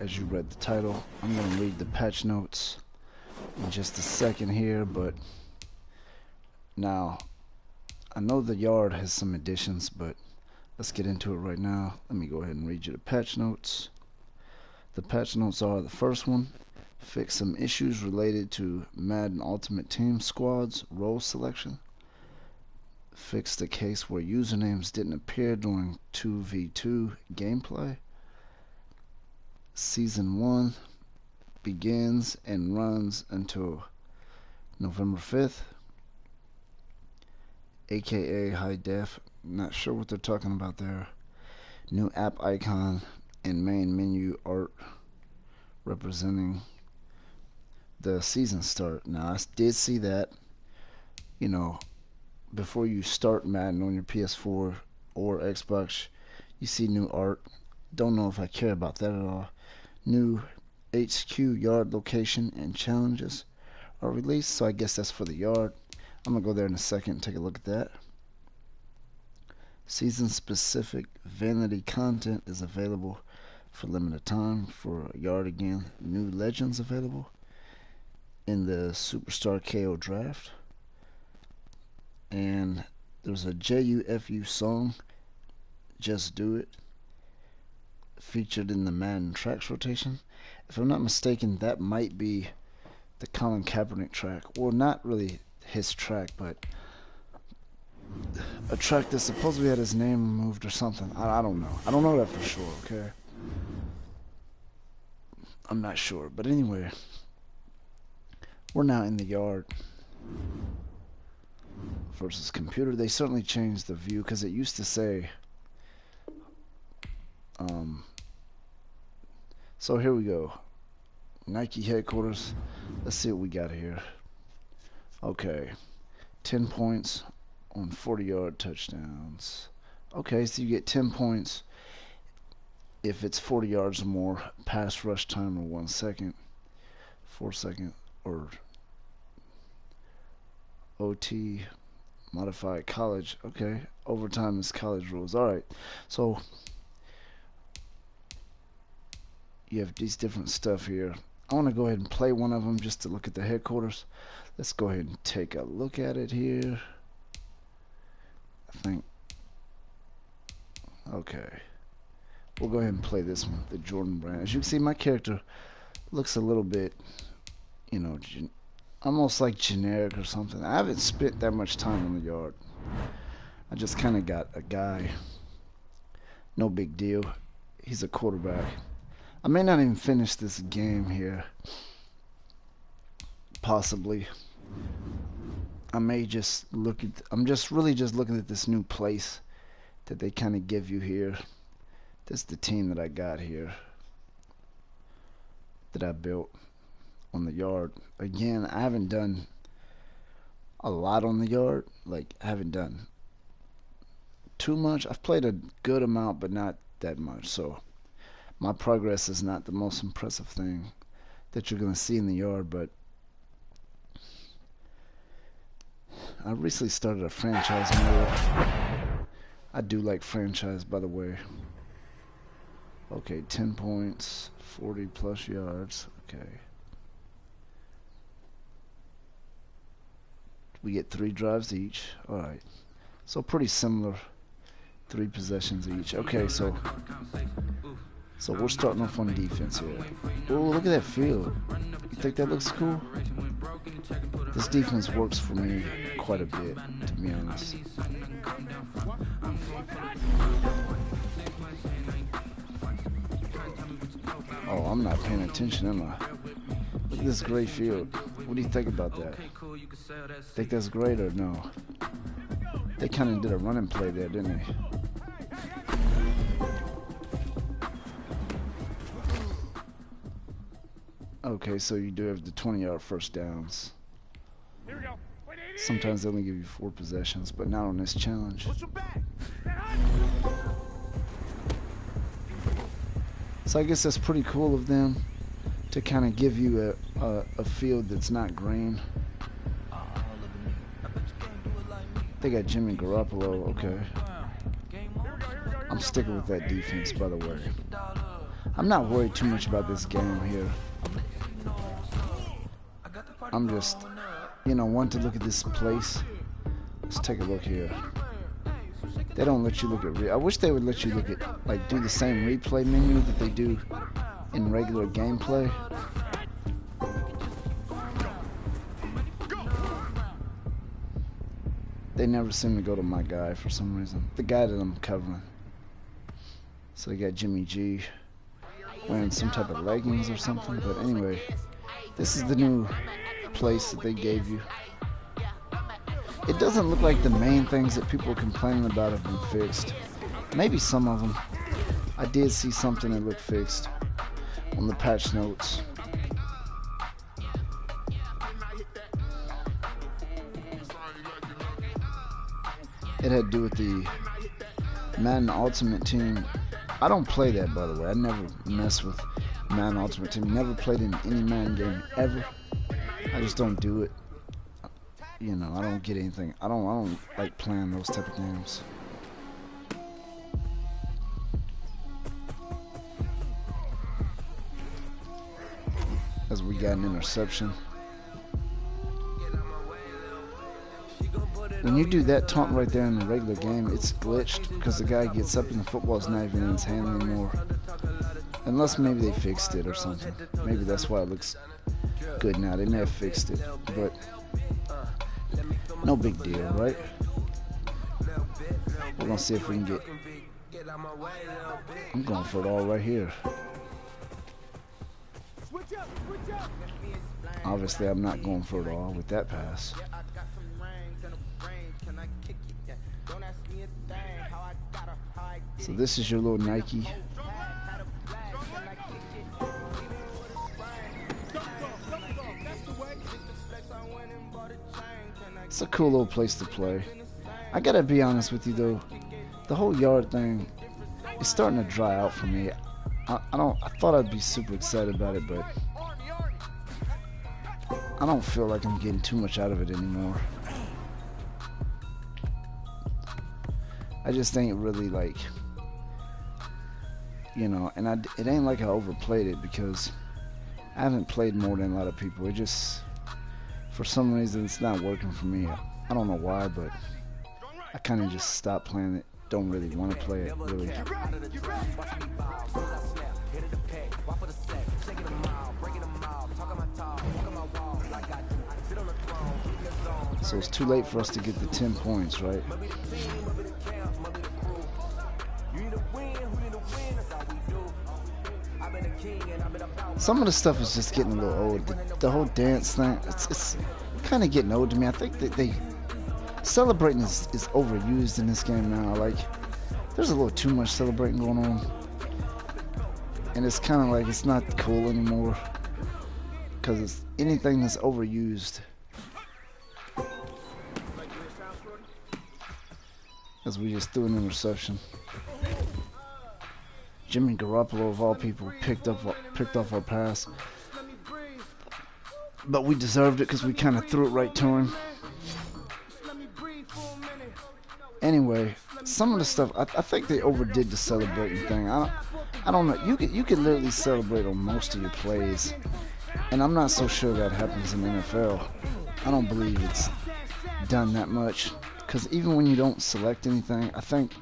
as you read the title. I'm going to read the patch notes in just a second here, but now I know the yard has some additions, but let's get into it right now. Let me go ahead and read you the patch notes. The patch notes are: the first one, fix some issues related to Madden Ultimate Team Squad's role selection. Fix the case where usernames didn't appear during 2v2 gameplay. Season 1 begins and runs until November 5th, aka high def. Not sure what they're talking about there. New app icon and main menu art representing the season start. Now I did see that, you know, before you start Madden on your PS4 or Xbox, you see new art. Don't know if I care about that at all. New HQ yard location and challenges are released, so I guess that's for the yard. I'm gonna go there in a second and take a look at that. Season specific vanity content is available for limited time for yard again. New legends available in the Superstar KO draft. And there's a JUFU song, Just Do It, featured in the Madden tracks rotation. If I'm not mistaken, that might be the Colin Kaepernick track, or not really his track, but a track that supposedly had his name removed or something. I don't know. I don't know that for sure, okay? I'm not sure. But anyway, we're now in the yard versus computer. They certainly changed the view, because it used to say so here we go. Nike headquarters. Let's see what we got here. Okay, 10 points on 40-yard touchdowns. Okay, so you get 10 points if it's 40 yards or more. Pass rush time of 1 second, 4 second, or OT, modified college. Okay, overtime is college rules. Alright, so you have these different stuff here. I want to go ahead and play one of them just to look at the headquarters. Let's go ahead and take a look at it here. I think, okay, we'll go ahead and play this one, the Jordan brand. As you can see, my character looks a little bit, you know, almost like generic or something. I haven't spent that much time on the yard. I just kind of got a guy, no big deal. He's a quarterback. I may not even finish this game here. Possibly. I may just look at, I'm just really just looking at this new place that they kind of give you here. This is the team that I got here, that I built on the yard. Again, I haven't done a lot on the yard. Like, I haven't done too much. I've played a good amount, but not that much. So my progress is not the most impressive thing that you're going to see in the yard, but I recently started a franchise mode. I do like franchise, by the way. Okay, 10 points, 40 plus yards. Okay. We get 3 drives each. Alright. So pretty similar. 3 possessions each. Okay, so we're starting off on defense here. Oh, look at that field. You think that looks cool? This defense works for me quite a bit, to be honest. Oh, I'm not paying attention, am I? Look at this great field. What do you think about that? Think that's great or no? They kind of did a running play there, didn't they? Okay, so you do have the 20-yard first downs. Sometimes they only give you 4 possessions, but not on this challenge. So I guess that's pretty cool of them to kind of give you a field that's not green. They got Jimmy Garoppolo. Okay, I'm sticking with that defense, by the way. I'm not worried too much about this game here. I'm just, you know, want to look at this place. Let's take a look here. They don't let you look at I wish they would let you look at, like, do the same replay menu that they do in regular gameplay. They never seem to go to my guy for some reason. The guy that I'm covering. So they got Jimmy G wearing some type of leggings or something. But anyway, this is the new place that they gave you. It doesn't look like the main things that people are complaining about have been fixed. Maybe some of them. I did see something that looked fixed on the patch notes. It had to do with the Madden Ultimate Team. I don't play that, by the way. I never mess with Madden Ultimate Team. Never played in any Madden game ever. I just don't do it. You know, I don't get anything. I don't like playing those type of games. As we got an interception. When you do that taunt right there in the regular game, it's glitched because the guy gets up and the football's not even in his hand anymore. Unless maybe they fixed it or something. Maybe that's why it looks good now. They may have fixed it, but no big deal, right? We're gonna see if we can get. I'm going for it all right here. Obviously, I'm not going for it all with that pass. So this is your little Nike. It's a cool little place to play. I gotta be honest with you though, the whole yard thing is starting to dry out for me. I thought I'd be super excited about it, but I don't feel like I'm getting too much out of it anymore. I just ain't really like, you know, and it ain't like I overplayed it because I haven't played more than a lot of people. It just, for some reason, it's not working for me. I don't know why, but I kind of just stopped playing it. Don't really want to play it, really. So it's too late for us to get the 10 points, right? Some of the stuff is just getting a little old. The whole dance thing, it's kind of getting old to me. I think that celebrating is overused in this game now. Like, there's a little too much celebrating going on, and it's kind of like it's not cool anymore because it's anything that's overused. As we just threw an interception. Jimmy Garoppolo of all people picked off our pass, but we deserved it because we kind of threw it right to him. Anyway, some of the stuff I think they overdid the celebrating thing. I don't know. You could literally celebrate on most of your plays, and I'm not so sure that happens in the NFL. I don't believe it's done that much because even when you don't select anything, I think.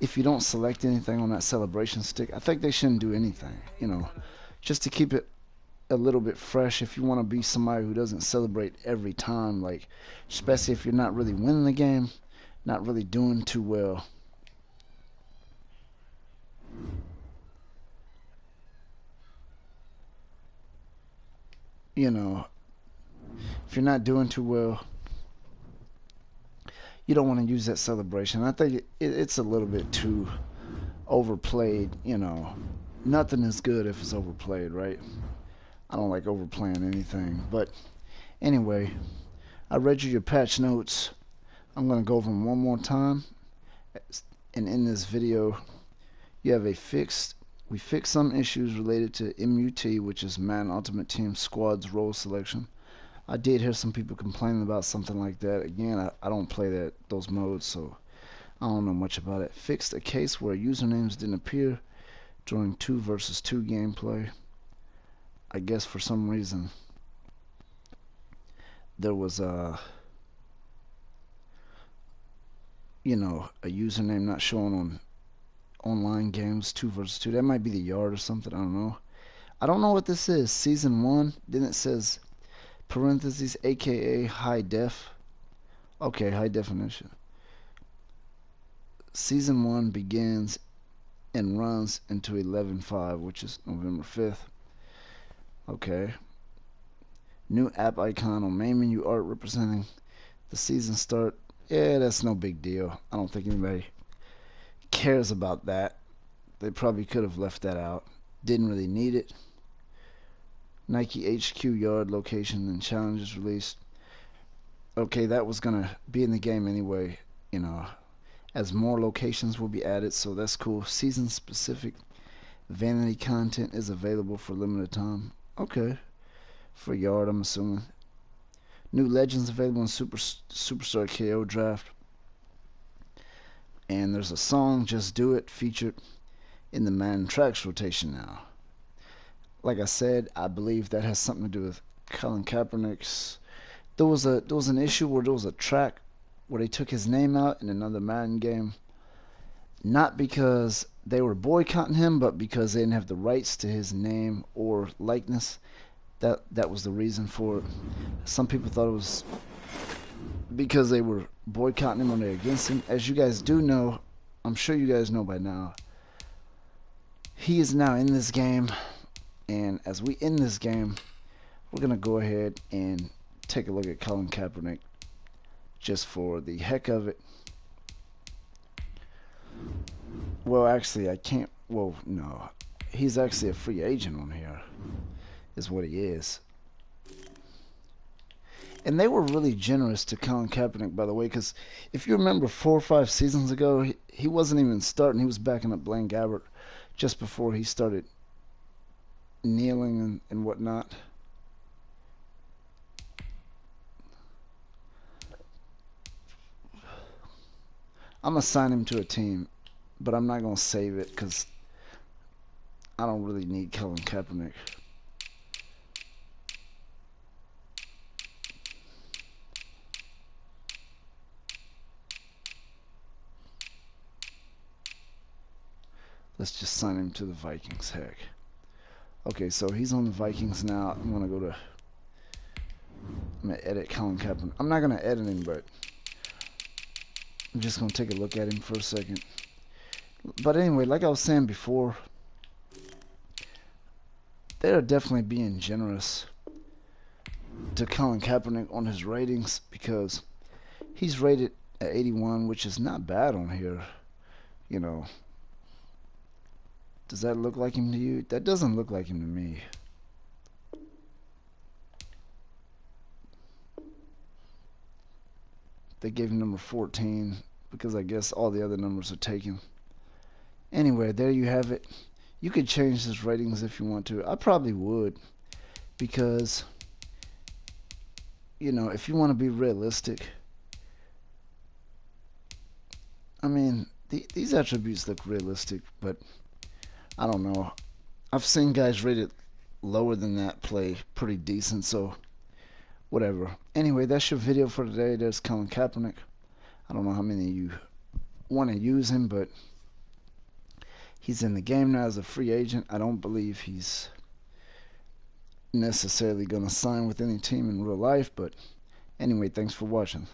If you don't select anything on that celebration stick, I think they shouldn't do anything, you know, just to keep it a little bit fresh. If you want to be somebody who doesn't celebrate every time, like, especially if you're not really winning the game, not really doing too well. You know, if you're not doing too well, you don't want to use that celebration. I think it's a little bit too overplayed, you know. Nothing is good if it's overplayed, right? I don't like overplaying anything. But anyway, I read you your patch notes. I'm going to go over them one more time. And in this video, you have we fixed some issues related to MUT, which is Madden Ultimate Team Squad's role selection. I did hear some people complaining about something like that. Again, I don't play those modes, so I don't know much about it. Fixed a case where usernames didn't appear during 2 versus 2 gameplay. I guess for some reason there was a a username not showing on online games 2 versus 2. That might be the yard or something. I don't know. I don't know what this is. Season 1. Then it says parentheses aka high def. Okay, high definition. Season 1 begins and runs into 11/5, which is November 5th. Okay. New app icon on main menu art representing the season start. Yeah, that's no big deal. I don't think anybody cares about that. They probably could have left that out. Didn't really need it. Nike HQ yard location and challenges released. Okay, that was gonna be in the game anyway, as more locations will be added, so that's cool. Season specific vanity content is available for limited time. Okay, for yard, I'm assuming. New legends available in Superstar KO draft. And there's a song, Just Do It, featured in the Madden tracks rotation now. Like I said, I believe that has something to do with Colin Kaepernick's. There was an issue where there was a track where they took his name out in another Madden game. Not because they were boycotting him, but because they didn't have the rights to his name or likeness. That was the reason for it. Some people thought it was because they were boycotting him or they're against him. As you guys do know, I'm sure you guys know by now, he is now in this game. And as we end this game, we're going to go ahead and take a look at Colin Kaepernick just for the heck of it. Well, actually, I can't. Well, no. He's actually a free agent on here, is what he is. And they were really generous to Colin Kaepernick, by the way, because if you remember 4 or 5 seasons ago, he wasn't even starting. He was backing up Blaine Gabbert just before he started kneeling and whatnot. I'm going to sign him to a team, but I'm not going to save it because I don't really need Colin Kaepernick. Let's just sign him to the Vikings, heck. Okay, so he's on the Vikings now. I'm going to edit Colin Kaepernick. I'm not going to edit him, but I'm just going to take a look at him for a second. But anyway, like I was saying before, they're definitely being generous to Colin Kaepernick on his ratings because he's rated at 81, which is not bad on here. Does that look like him to you? That doesn't look like him to me. They gave him number 14 because I guess all the other numbers are taken. Anyway, there you have it. You could change his ratings if you want to. I probably would because, if you want to be realistic, I mean, these attributes look realistic, but I don't know. I've seen guys rated lower than that play pretty decent, so whatever. Anyway, that's your video for today. There's Colin Kaepernick. I don't know how many of you want to use him, but he's in the game now as a free agent. I don't believe he's necessarily going to sign with any team in real life, but anyway, thanks for watching.